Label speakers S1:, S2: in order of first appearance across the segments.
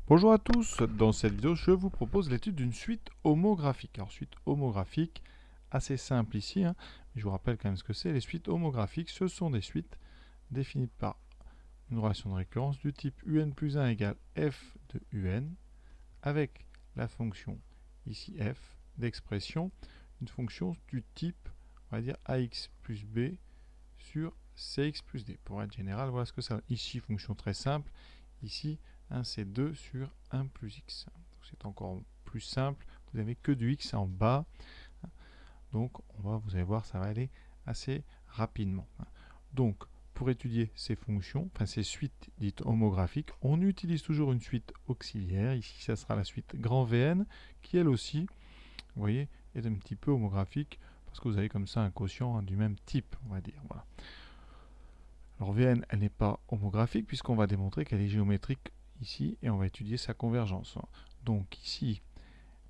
S1: Bonjour à tous, dans cette vidéo je vous propose l'étude d'une suite homographique. Alors suite homographique, assez simple ici, hein, mais je vous rappelle quand même ce que c'est. Les suites homographiques, ce sont des suites définies par une relation de récurrence du type un plus 1 égale f de un, avec la fonction ici f d'expression, une fonction du type, on va dire ax plus b sur cx plus d. Pour être général, voilà ce que ça. Ici, fonction très simple, ici, 1 c'est 2 sur 1 plus x. C'est encore plus simple, vous n'avez que du x en bas, donc vous allez voir, ça va aller assez rapidement. Donc, pour étudier ces fonctions, enfin ces suites dites homographiques, on utilise toujours une suite auxiliaire. Ici, ça sera la suite grand Vn, qui elle aussi, vous voyez, est un petit peu homographique, parce que vous avez comme ça un quotient du même type, on va dire. Voilà. Alors Vn, elle n'est pas homographique, puisqu'on va démontrer qu'elle est géométrique ici, et on va étudier sa convergence. Donc ici,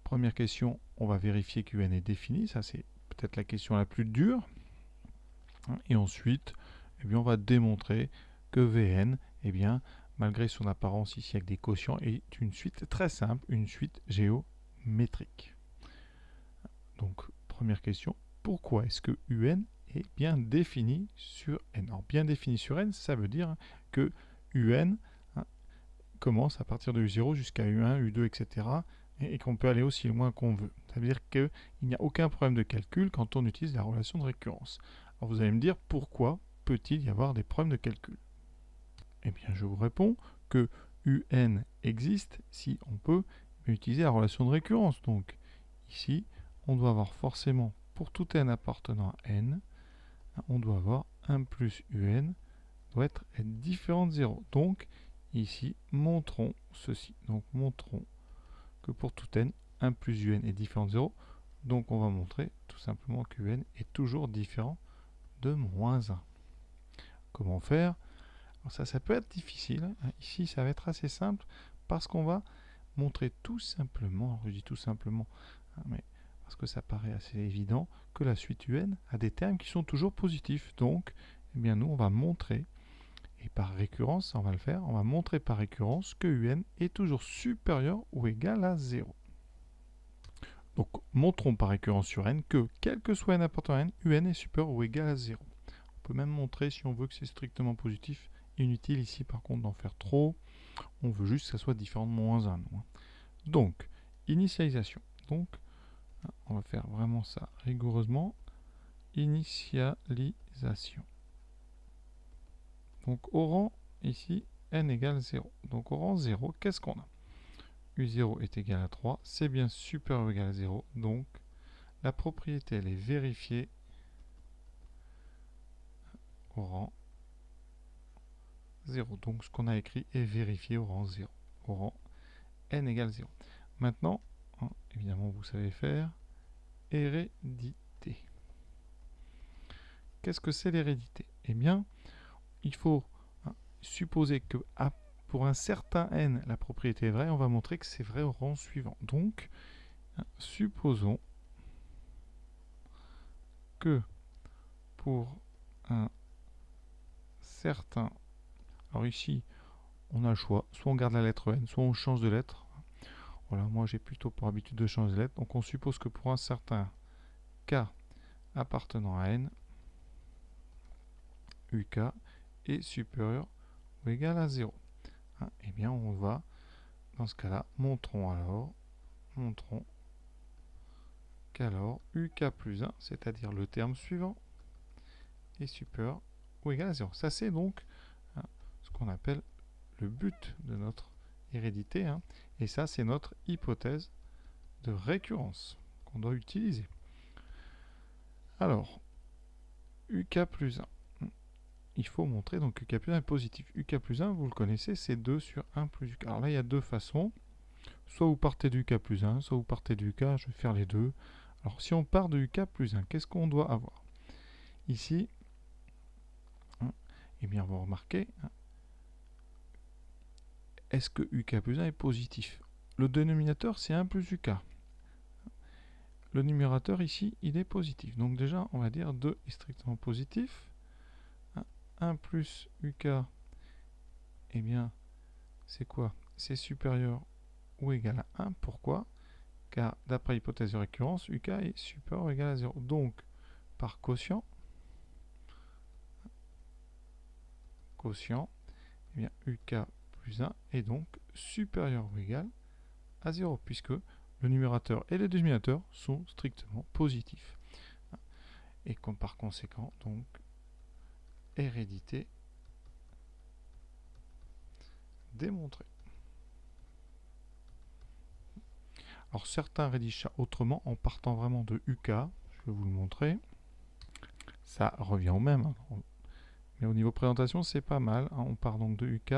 S1: première question, on va vérifier que Un est défini, ça c'est peut-être la question la plus dure. Et ensuite, eh bien, on va démontrer que Vn, eh bien, malgré son apparence ici avec des quotients, est une suite très simple, une suite géométrique. Donc, première question, pourquoi est-ce que Un est bien défini sur N? Alors, bien défini sur N, ça veut dire que Un commence à partir de U0 jusqu'à U1, U2, etc. et qu'on peut aller aussi loin qu'on veut. Ça veut dire qu'il n'y a aucun problème de calcul quand on utilise la relation de récurrence. Alors vous allez me dire, pourquoi peut-il y avoir des problèmes de calcul? Eh bien, je vous réponds que UN existe si on peut utiliser la relation de récurrence. Donc, ici, on doit avoir forcément, pour tout n appartenant à n, on doit avoir 1 plus UN doit être différent de 0. Donc, ici, montrons ceci. Donc, montrons que pour tout n, 1 plus un est différent de 0. Donc, on va montrer tout simplement que un est toujours différent de moins 1. Comment faire? Alors ça peut être difficile. Ici, ça va être assez simple parce qu'on va montrer tout simplement, je dis tout simplement, mais parce que ça paraît assez évident, que la suite un a des termes qui sont toujours positifs. Donc, eh bien, nous, on va montrer, et par récurrence, on va le faire, on va montrer par récurrence que un est toujours supérieur ou égal à 0. Donc, montrons par récurrence sur n que, quel que soit n appartenant à n, un est supérieur ou égal à 0. On peut même montrer, si on veut que c'est strictement positif. Inutile ici, par contre, d'en faire trop. On veut juste que ça soit différent de moins 1. Donc, initialisation. Donc, on va faire vraiment ça rigoureusement. Initialisation. Donc, au rang, ici, n égale 0. Donc, au rang 0, qu'est-ce qu'on a? U0 est égal à 3, c'est bien supérieur ou égal à 0, donc la propriété elle est vérifiée au rang 0. Donc ce qu'on a écrit est vérifié au rang 0, au rang n égale 0. Maintenant, évidemment vous savez faire hérédité. Qu'est-ce que c'est l'hérédité? Eh bien, il faut supposer que pour un certain n, la propriété est vraie, on va montrer que c'est vrai au rang suivant. Donc, supposons que pour un certain... Alors ici, on a le choix. Soit on garde la lettre n, soit on change de lettre. Voilà, moi j'ai plutôt pour habitude de changer de lettre. Donc on suppose que pour un certain k appartenant à n, uk est supérieur ou égal à 0. Eh bien on va, dans ce cas-là, montrons qu'alors uk plus 1, c'est-à-dire le terme suivant, est supérieur ou égal à 0. Ça c'est donc ce qu'on appelle le but de notre hérédité. Et ça c'est notre hypothèse de récurrence qu'on doit utiliser. Alors, uk plus 1. Il faut montrer donc uk plus 1 est positif. uk plus 1, vous le connaissez, c'est 2 sur 1 plus uk. Alors là, il y a deux façons. Soit vous partez du uk plus 1, soit vous partez du uk. Je vais faire les deux. Alors, si on part de uk plus 1, qu'est-ce qu'on doit avoir? Ici, eh bien, vous remarquez, est-ce que uk plus 1 est positif? Le dénominateur, c'est 1 plus uk. Le numérateur, ici, il est positif. Donc déjà, on va dire 2 est strictement positif. 1 plus uk, eh bien, c'est quoi? c'est supérieur ou égal à 1. Pourquoi? Car d'après l'hypothèse de récurrence, UK est supérieur ou égal à 0. Donc, par quotient, eh bien, UK plus 1 est donc supérieur ou égal à 0, puisque le numérateur et le dénominateur sont strictement positifs. Et comme par conséquent, donc, hérédité démontrée. Alors certains rédigent ça autrement en partant vraiment de UK. Je vais vous le montrer. Ça revient au même. Mais au niveau présentation, c'est pas mal. On part donc de UK.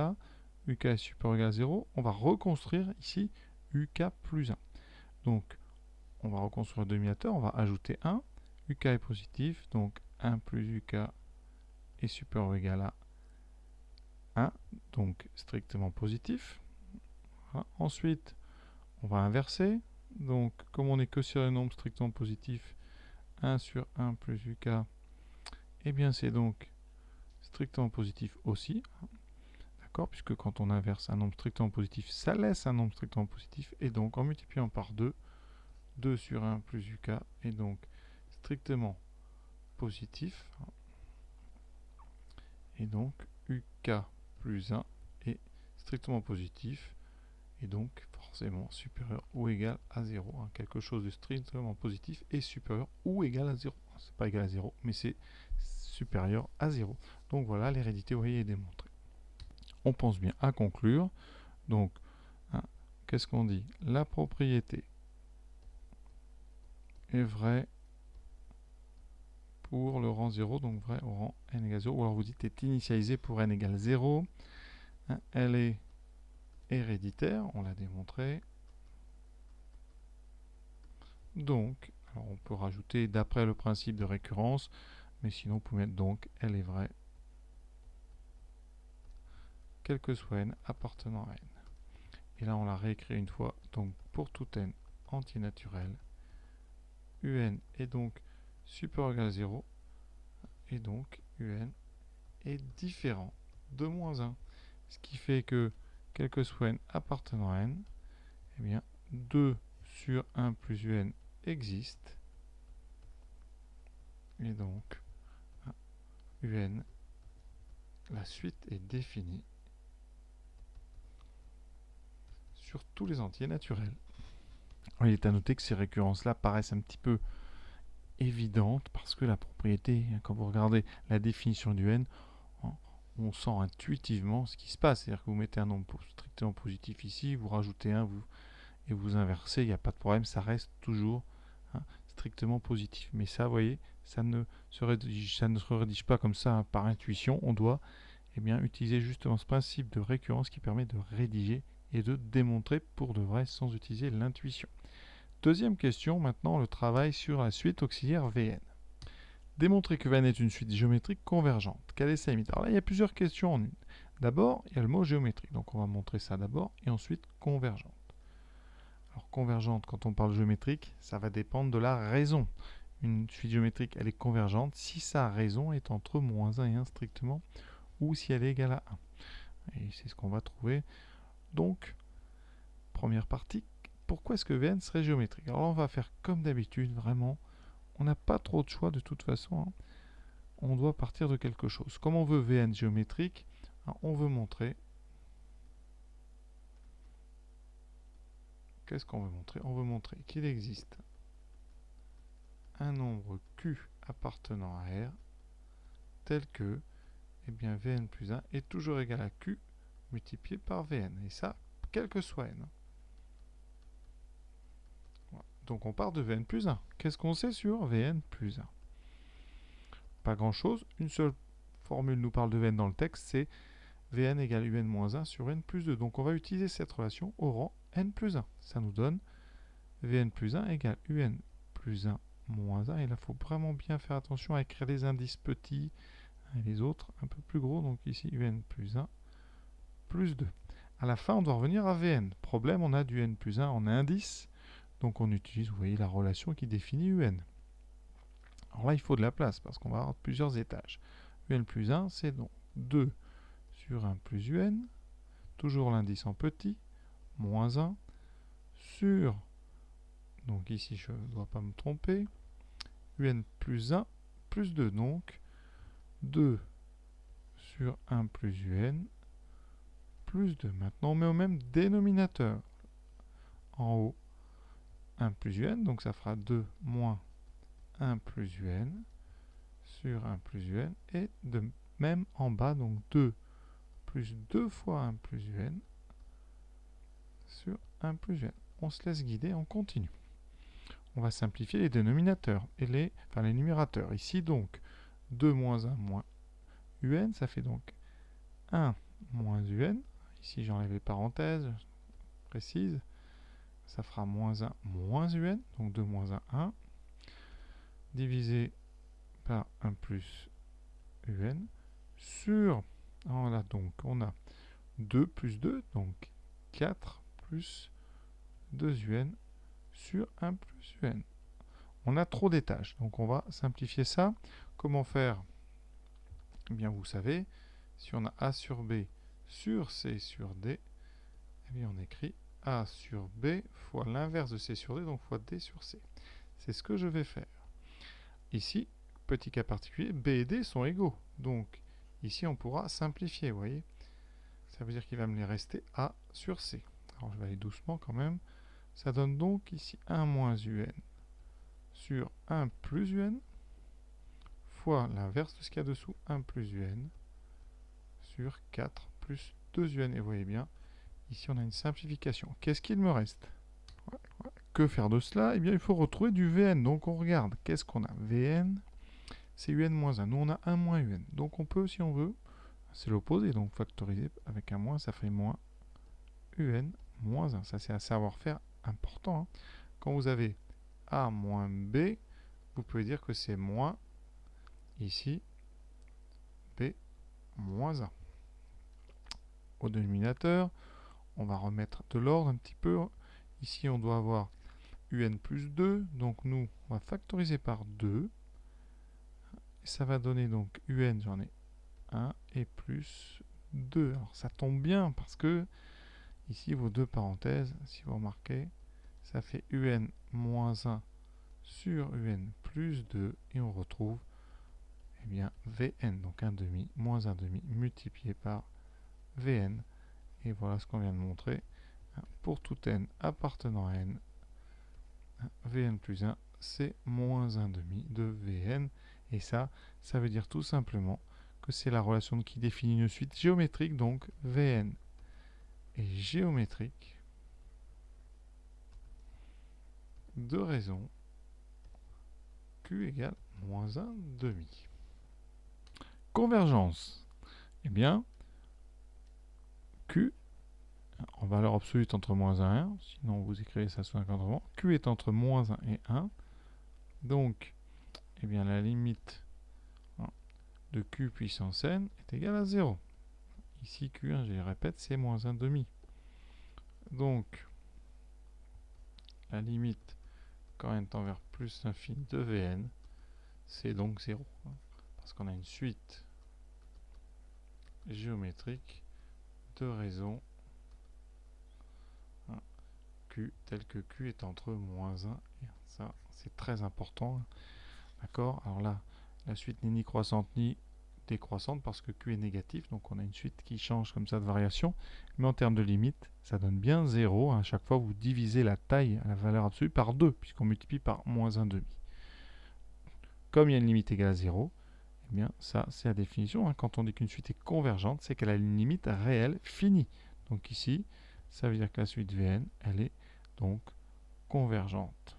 S1: UK est supérieur ou égal à 0. On va reconstruire ici UK plus 1. Donc on va reconstruire le dénominateur. On va ajouter 1. UK est positif. Donc 1 plus UK est supérieur ou égal à 1. Donc strictement positif. Voilà. Ensuite, on va inverser. Donc, comme on n'est que sur les nombres strictement positifs, 1 sur 1 plus UK, eh bien c'est donc strictement positif aussi. D'accord? Puisque quand on inverse un nombre strictement positif, ça laisse un nombre strictement positif. Et donc, en multipliant par 2, 2 sur 1 plus UK est donc strictement positif. Et donc, UK plus 1 est strictement positif. Et donc forcément supérieur ou égal à 0. Hein. Quelque chose de strictement positif est supérieur ou égal à 0. C'est pas égal à 0, mais c'est supérieur à 0. Donc voilà, l'hérédité, vous voyez, est démontrée. On pense bien à conclure. Donc, hein, qu'est-ce qu'on dit? La propriété est vraie pour le rang 0, donc vrai au rang n égale 0. Ou alors vous dites est initialisée pour n égale 0. Hein, elle est héréditaire, on l'a démontré. Donc, alors on peut rajouter d'après le principe de récurrence, mais sinon vous pouvez mettre donc elle est vraie, quel que soit n appartenant à n. Et là on l'a réécrit une fois, donc pour tout n entier naturel, un est donc supérieur ou égal à 0, et donc un est différent de moins 1. Ce qui fait que, quel que soit n appartenant à n, eh bien 2 sur 1 plus un existe, et donc un, la suite est définie sur tous les entiers naturels. Il est à noter que ces récurrences-là paraissent un petit peu évidentes parce que la propriété, quand vous regardez la définition du n, on sent intuitivement ce qui se passe. C'est-à-dire que vous mettez un nombre strictement positif ici, vous rajoutez 1 et vous inversez, il n'y a pas de problème, ça reste toujours strictement positif. Mais ça, vous voyez, ça ne se rédige pas comme ça par intuition. On doit utiliser justement ce principe de récurrence qui permet de rédiger et de démontrer pour de vrai sans utiliser l'intuition. Deuxième question, maintenant le travail sur la suite auxiliaire Vn. Démontrer que Vn est une suite géométrique convergente. Quelle est sa limite? Alors là, il y a plusieurs questions en une. D'abord, il y a le mot géométrique. Donc on va montrer ça d'abord et ensuite convergente. Alors convergente, quand on parle géométrique, ça va dépendre de la raison. Une suite géométrique, elle est convergente si sa raison est entre moins 1 et 1 strictement, ou si elle est égale à 1. Et c'est ce qu'on va trouver. Donc, première partie, pourquoi est-ce que Vn serait géométrique? Alors là, on va faire comme d'habitude, vraiment. On n'a pas trop de choix de toute façon. Hein. On doit partir de quelque chose. Comme on veut Vn géométrique, on veut montrer... Qu'est-ce qu'on veut montrer? On veut montrer qu'il existe un nombre Q appartenant à R tel que Vn plus 1 est toujours égal à Q multiplié par Vn. Et ça, quel que soit n. Voilà. Donc on part de Vn plus 1. Qu'est-ce qu'on sait sur Vn plus 1? Pas grand-chose. Une seule formule nous parle de Vn dans le texte, c'est Vn égale un moins 1 sur n plus 2. Donc on va utiliser cette relation au rang n plus 1. Ça nous donne Vn plus 1 égale un plus 1 moins 1. Et là, il faut vraiment bien faire attention à écrire les indices petits et les autres un peu plus gros. Donc ici, un plus 1 plus 2. À la fin, on doit revenir à Vn. Problème, on a du n plus 1 en indice. Donc on utilise, vous voyez, la relation qui définit un. Alors là, il faut de la place parce qu'on va avoir plusieurs étages. Un plus 1, c'est donc 2 sur 1 plus un. Toujours l'indice en petit. moins 1 sur, donc ici je ne dois pas me tromper, un plus 1 plus 2, donc 2 sur 1 plus un plus 2. Maintenant on met au même dénominateur. En haut, 1 plus un, donc ça fera 2 moins 1 plus un sur 1 plus un, et de même en bas, donc 2 plus 2 fois 1 plus un sur 1 plus un. On se laisse guider, on continue. On va simplifier les dénominateurs et les numérateurs. Ici donc 2 moins 1 moins un, ça fait donc 1 moins un. Ici j'enlève les parenthèses précises. Ça fera moins 1 moins un, donc 2 moins 1, 1, divisé par 1 plus un, sur, voilà, donc on a 2 plus 2, donc 4 plus 2 un sur 1 plus un. On a trop d'étages, donc on va simplifier ça. Comment faire? Eh bien, vous savez, si on a A sur B sur C sur D, eh bien on écrit A sur B fois l'inverse de C sur D, donc fois D sur C. C'est ce que je vais faire. Ici, petit cas particulier, B et D sont égaux. Donc, ici, on pourra simplifier, vous voyez. Ça veut dire qu'il va me les rester A sur C. Alors, je vais aller doucement quand même. Ça donne donc ici 1 moins un sur 1 plus un fois l'inverse de ce qu'il y a dessous, 1 plus un sur 4 plus 2 un. Et vous voyez bien, ici, on a une simplification. Qu'est-ce qu'il me reste? Que faire de cela? Eh bien, il faut retrouver du Vn. Donc, on regarde. Qu'est-ce qu'on a? Vn, c'est un moins 1. Nous, on a 1 moins un. Donc, on peut, si on veut, c'est l'opposé. Donc, factoriser avec un moins, ça fait moins un moins 1. Ça, c'est un savoir-faire important. Hein. Quand vous avez A moins B, vous pouvez dire que c'est moins, ici, B moins 1. Au dénominateur, on va remettre de l'ordre un petit peu. Ici, on doit avoir un plus 2, donc nous, on va factoriser par 2. Et ça va donner donc un, j'en ai 1, et plus 2. Alors ça tombe bien, parce que, ici, vos deux parenthèses, si vous remarquez, ça fait un moins 1 sur un plus 2, et on retrouve, eh bien, Vn, donc 1 demi, moins 1 demi, multiplié par Vn. Et voilà ce qu'on vient de montrer. Pour tout n appartenant à n, Vn plus 1, c'est moins 1 demi de Vn. Et ça veut dire tout simplement que c'est la relation qui définit une suite géométrique, donc Vn est géométrique de raison Q égale moins 1 demi. Convergence. Eh bien, Q en valeur absolue entre moins 1 et 1, sinon vous écrivez ça sous un encadrement. Q est entre moins 1 et 1. Donc, eh bien, la limite de Q puissance n est égale à 0. Ici, Q1, je le répète, c'est moins 1 demi. Donc, la limite, quand n tend vers plus l'infini de Vn, c'est donc 0. Parce qu'on a une suite géométrique de raison Q, tel que Q est entre moins 1 et 1. Ça, c'est très important. D'accord? Alors là, la suite n'est ni croissante ni décroissante parce que Q est négatif. Donc on a une suite qui change comme ça de variation. Mais en termes de limite, ça donne bien 0. À chaque fois, vous divisez la taille à la valeur absolue par 2, puisqu'on multiplie par moins 1 demi. Comme il y a une limite égale à 0, eh bien ça, c'est la définition. Hein. Quand on dit qu'une suite est convergente, c'est qu'elle a une limite réelle finie. Donc ici, ça veut dire que la suite Vn, elle est donc convergente.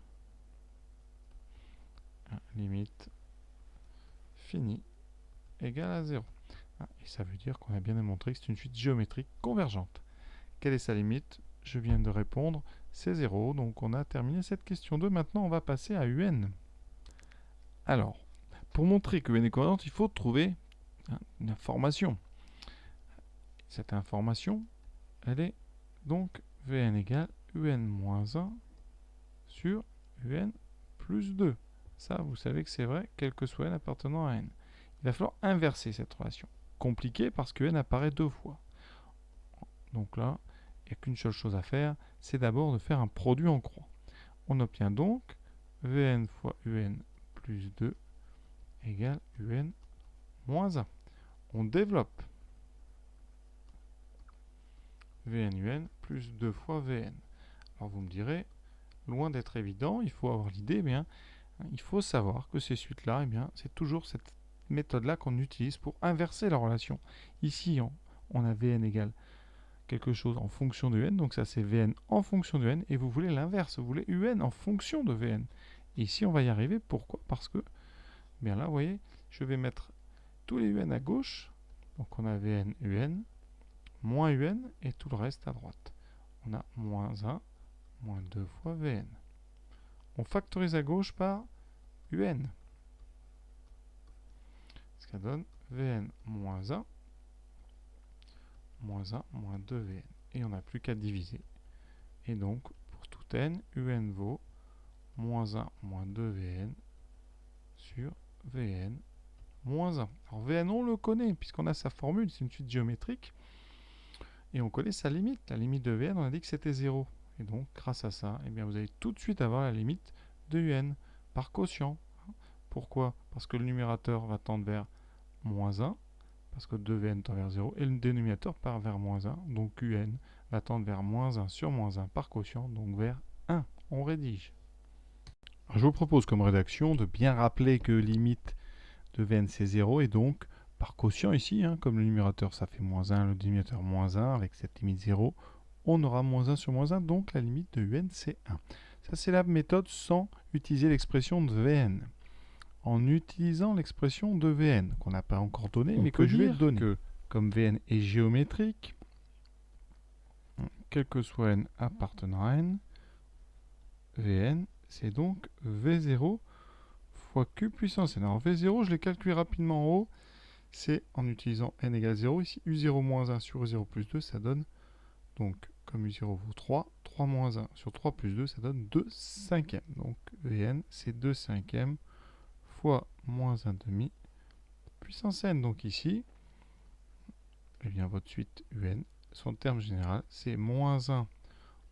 S1: Limite finie égale à 0. Et ça veut dire qu'on a bien démontré que c'est une suite géométrique convergente. Quelle est sa limite? Je viens de répondre, c'est 0. Donc on a terminé cette question 2. Maintenant, on va passer à un. Alors, pour montrer que un est convergente, il faut trouver une information. Cette information, elle est donc Vn égale un moins 1 sur un plus 2. Ça, vous savez que c'est vrai, quel que soit n appartenant à n. Il va falloir inverser cette relation. Compliqué parce que n apparaît deux fois. Donc là, n'y a qu'une seule chose à faire, c'est d'abord de faire un produit en croix. On obtient donc Vn fois Un plus 2 égale Un moins 1. On développe Vn Un plus 2 fois Vn. Alors vous me direz, loin d'être évident, il faut avoir l'idée, bien, il faut savoir que ces suites-là, c'est toujours cette méthode-là qu'on utilise pour inverser la relation. Ici, on a Vn égale quelque chose en fonction de Un, donc ça c'est Vn en fonction de n, et vous voulez l'inverse, vous voulez Un en fonction de Vn. Et ici on va y arriver, pourquoi? Parce que, bien là, vous voyez, je vais mettre tous les Un à gauche, donc on a Vn Un, moins Un, et tout le reste à droite. On a moins 1, moins 2 fois Vn. On factorise à gauche par Un. Ce qui donne Vn moins 1, moins 1, moins 2 Vn. Et on n'a plus qu'à diviser. Et donc, pour tout n, Un vaut moins 1, moins 2 Vn sur Vn moins 1. Alors Vn, on le connaît, puisqu'on a sa formule, c'est une suite géométrique. Et on connaît sa limite. La limite de Vn, on a dit que c'était 0. Et donc, grâce à ça, eh bien, vous allez tout de suite avoir la limite de Un par quotient. Pourquoi? Parce que le numérateur va tendre vers moins 1, parce que 2Vn tend vers 0, et le dénominateur part vers moins 1, donc Un va tendre vers moins 1 sur moins 1 par quotient, donc vers 1. On rédige. Alors, je vous propose comme rédaction de bien rappeler que limite de Vn c'est 0, et donc par quotient ici, comme le numérateur ça fait moins 1, le dénominateur moins 1, avec cette limite 0, on aura moins 1 sur moins 1, donc la limite de Un c'est 1. Ça c'est la méthode sans utiliser l'expression de Vn. En utilisant l'expression de Vn, qu'on n'a pas encore donnée, mais que je vais donner. Que, comme Vn est géométrique, quel que soit n appartenant à n, Vn, c'est donc V0 fois Q puissance n. Alors V0, je l'ai calculé rapidement en haut, c'est en utilisant n égale 0. Ici, U0 moins 1 sur U0 plus 2, ça donne, donc comme U0 vaut 3, 3 moins 1 sur 3 plus 2, ça donne 2 cinquièmes. Donc Vn, c'est 2 cinquièmes fois moins 1 demi puissance n. Donc ici, eh bien, votre suite Un, son terme général, c'est moins 1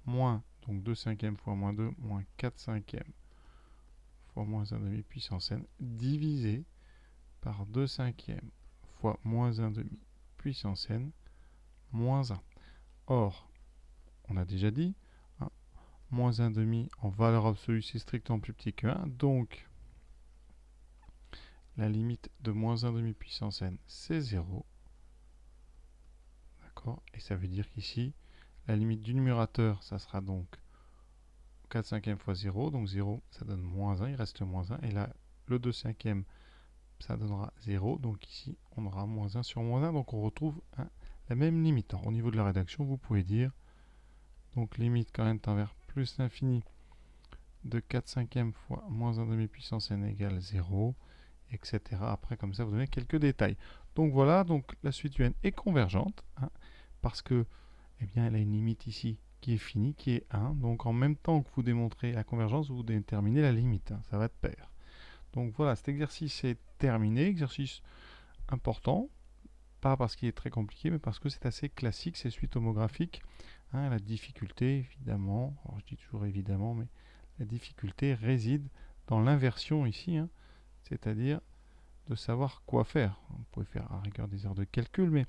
S1: moins, donc 2 cinquièmes fois moins 2, moins 4 cinquièmes fois moins 1 demi puissance n, divisé par 2 cinquièmes fois moins 1 demi puissance n, moins 1. Or, on a déjà dit, moins 1 demi en valeur absolue, c'est strictement plus petit que 1, donc la limite de moins 1 demi puissance n, c'est 0. D'accord? Et ça veut dire qu'ici, la limite du numérateur, ça sera donc 4 cinquièmes fois 0. Donc 0, ça donne moins 1, il reste moins 1. Et là, le 2 cinquièmes, ça donnera 0. Donc ici, on aura moins 1 sur moins 1. Donc on retrouve la même limite. Alors, au niveau de la rédaction, vous pouvez dire, donc limite quand n tend vers plus l'infini de 4 cinquièmes fois moins 1 demi puissance n égale 0, etc. Après, comme ça, vous donnez quelques détails. Donc voilà, donc la suite UN est convergente, parce que, eh bien, elle a une limite ici qui est finie, qui est 1. Donc en même temps que vous démontrez la convergence, vous déterminez la limite. Ça va de pair. Donc voilà, cet exercice est terminé. Exercice important, pas parce qu'il est très compliqué, mais parce que c'est assez classique, ces suites homographiques. La difficulté, évidemment, alors je dis toujours évidemment, mais la difficulté réside dans l'inversion ici, c'est-à-dire de savoir quoi faire. Vous pouvez faire à rigueur des erreurs de calcul, mais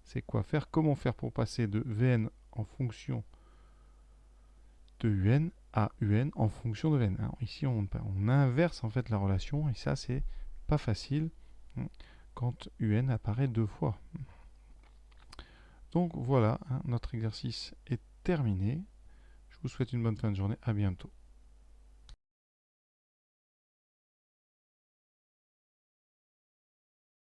S1: c'est quoi faire, comment faire pour passer de Vn en fonction de Un à Un en fonction de Vn. Alors ici, on inverse en fait la relation, et ça, c'est pas facile quand Un apparaît deux fois. Donc voilà, notre exercice est terminé. Je vous souhaite une bonne fin de journée. À bientôt.